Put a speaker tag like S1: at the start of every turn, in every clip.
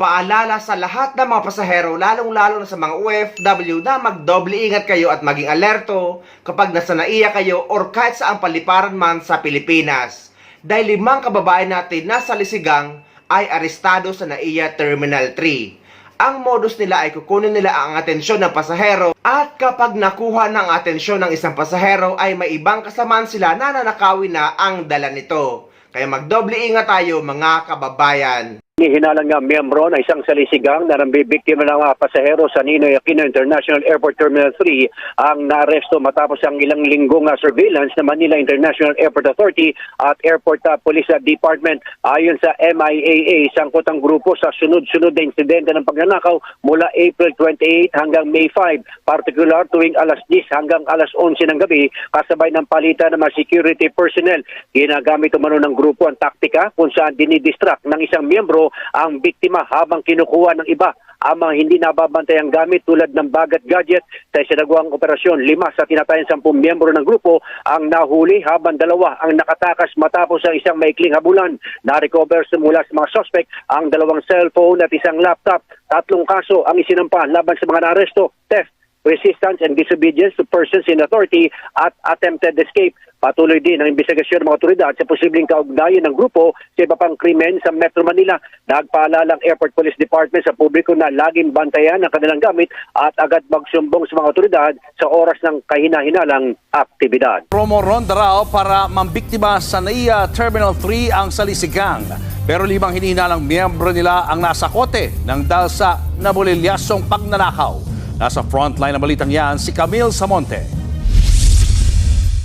S1: Paalala sa lahat ng mga pasahero, lalong-lalo na sa mga OFW na magdoble ingat kayo at maging alerto kapag nasa NAIA kayo or kahit saang paliparan man sa Pilipinas. Dahil 5 kababayan natin na sa Lisigang ay arestado sa NAIA Terminal 3. Ang modus nila ay kukunin nila ang atensyon ng pasahero at kapag nakuha ng atensyon ng isang pasahero ay may ibang kasamaan sila na nanakawin na ang dala nito. Kaya magdoble ingat tayo mga kababayan.
S2: Hinalang nga miyembro na isang salisigang na nambibiktima ng mga pasahero sa Ninoy Aquino International Airport Terminal 3 ang naaresto matapos ang ilang linggong surveillance ng Manila International Airport Authority at Airport Police Department. Ayon sa MIAA, sangkot ang grupo sa sunod-sunod na insidente ng pagnanakaw mula April 28 hanggang May 5, particular tuwing alas 10 hanggang alas 11 ng gabi kasabay ng palitan ng mga security personnel. Ginagamit umano ng grupo ang taktika kung saan dinidistract ng isang miyembro ang biktima habang kinukuha ng iba ang mga hindi nababantayang gamit tulad ng bag at gadget. Sa isinagawang operasyon, 5 sa tinatayang 10 miyembro ng grupo ang nahuli habang 2 ang nakatakas matapos ang isang maikling habulan. Na-recover mula sa mga suspect ang 2 cellphone at isang laptop. 3 kaso ang isinampa laban sa mga naaresto: theft, resistance and disobedience to persons in authority at attempted escape. Patuloy din ang investigasyon ng mga otoridad sa posibleng kaugnayan ng grupo sa iba pang krimen sa Metro Manila. Nagpaalala ang Airport Police Department sa publiko na laging bantayan ang kanilang gamit at agad magsumbong sa mga otoridad sa oras ng kahina-hinalang aktibidad.
S3: Promo ronda raw para mambiktima sa NAIA Terminal 3 ang salisigang. Pero 5 hinihinalang miyembro nila ang nasa kote ng dahil sa nabulilyasong pagnanakaw. Nasa frontline ng balitang yan si Camille Samonte.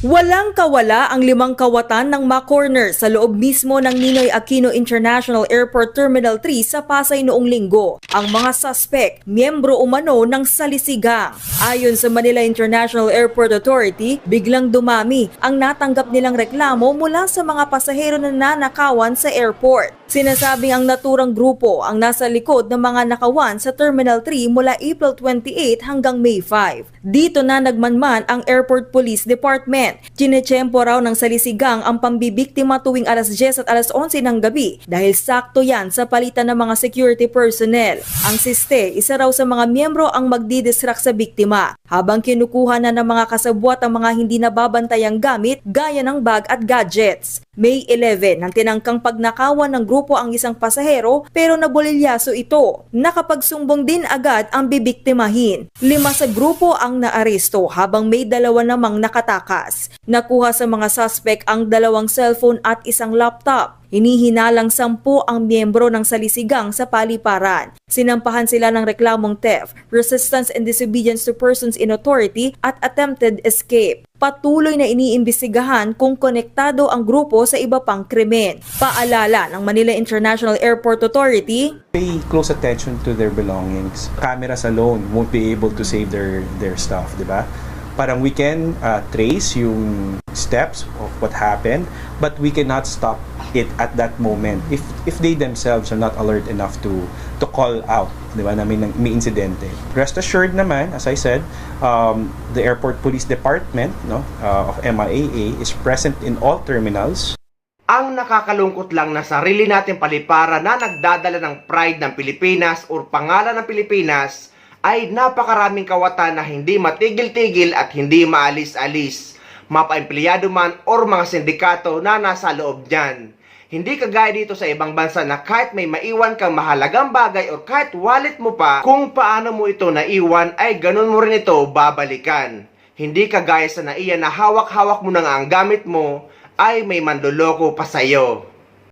S4: Walang kawala ang 5 kawatan ng McCorner sa loob mismo ng Ninoy Aquino International Airport Terminal 3 sa Pasay noong linggo. Ang mga suspect, miyembro umano ng salisigang. Ayon sa Manila International Airport Authority, biglang dumami ang natanggap nilang reklamo mula sa mga pasahero na nanakawan sa airport. Sinasabing ang naturang grupo ang nasa likod ng mga nakawan sa Terminal 3 mula April 28 hanggang May 5. Dito na nagmanman ang Airport Police Department. Tinetsyempo raw ng salisigang ang pambibiktima tuwing alas 10 at alas 11 ng gabi dahil sakto yan sa palitan ng mga security personnel. Ang siste, isa raw sa mga miyembro ang magdidistract sa biktima habang kinukuha na ng mga kasabwat ang mga hindi nababantayang gamit gaya ng bag at gadgets. May 11 nang tinangkang pagnakawan ng grupo ang isang pasahero pero nabulilyaso ito. Nakapagsumbong din agad ang bibiktimahin. 5 sa grupo ang naaresto habang may 2 namang nakatakas. Nakuha sa mga suspect ang 2 cellphone at isang laptop. Hinihinalang 10 ang miyembro ng salisigang sa paliparan. Sinampahan sila ng reklamong theft, resistance and disobedience to persons in authority at attempted escape. Patuloy na iniimbestigahan kung konektado ang grupo sa iba pang krimen. Paalala ng Manila International Airport Authority,
S5: pay close attention to their belongings. Cameras alone won't be able to save their stuff, di ba? Parang we can trace yung steps of what happened, but we cannot stop it at that moment if they themselves are not alert enough to call out, di ba, na may insidente. Rest assured naman, as I said, the Airport Police Department of MIAA is present in all terminals.
S1: Ang nakakalungkot lang na sarili natin paliparan na nagdadala ng pride ng Pilipinas o pangalan ng Pilipinas ay napakaraming kawatan na hindi matigil-tigil at hindi maalis-alis, mapa-empleyado man or mga sindikato na nasa loob niyan. Hindi kagaya dito sa ibang bansa na kahit may maiwan kang mahalagang bagay o kahit wallet mo pa, kung paano mo ito naiwan ay ganun mo rin ito babalikan. Hindi kagaya sa NAIA na hawak-hawak mo na nga ang gamit mo ay may manloloko pa sa'yo.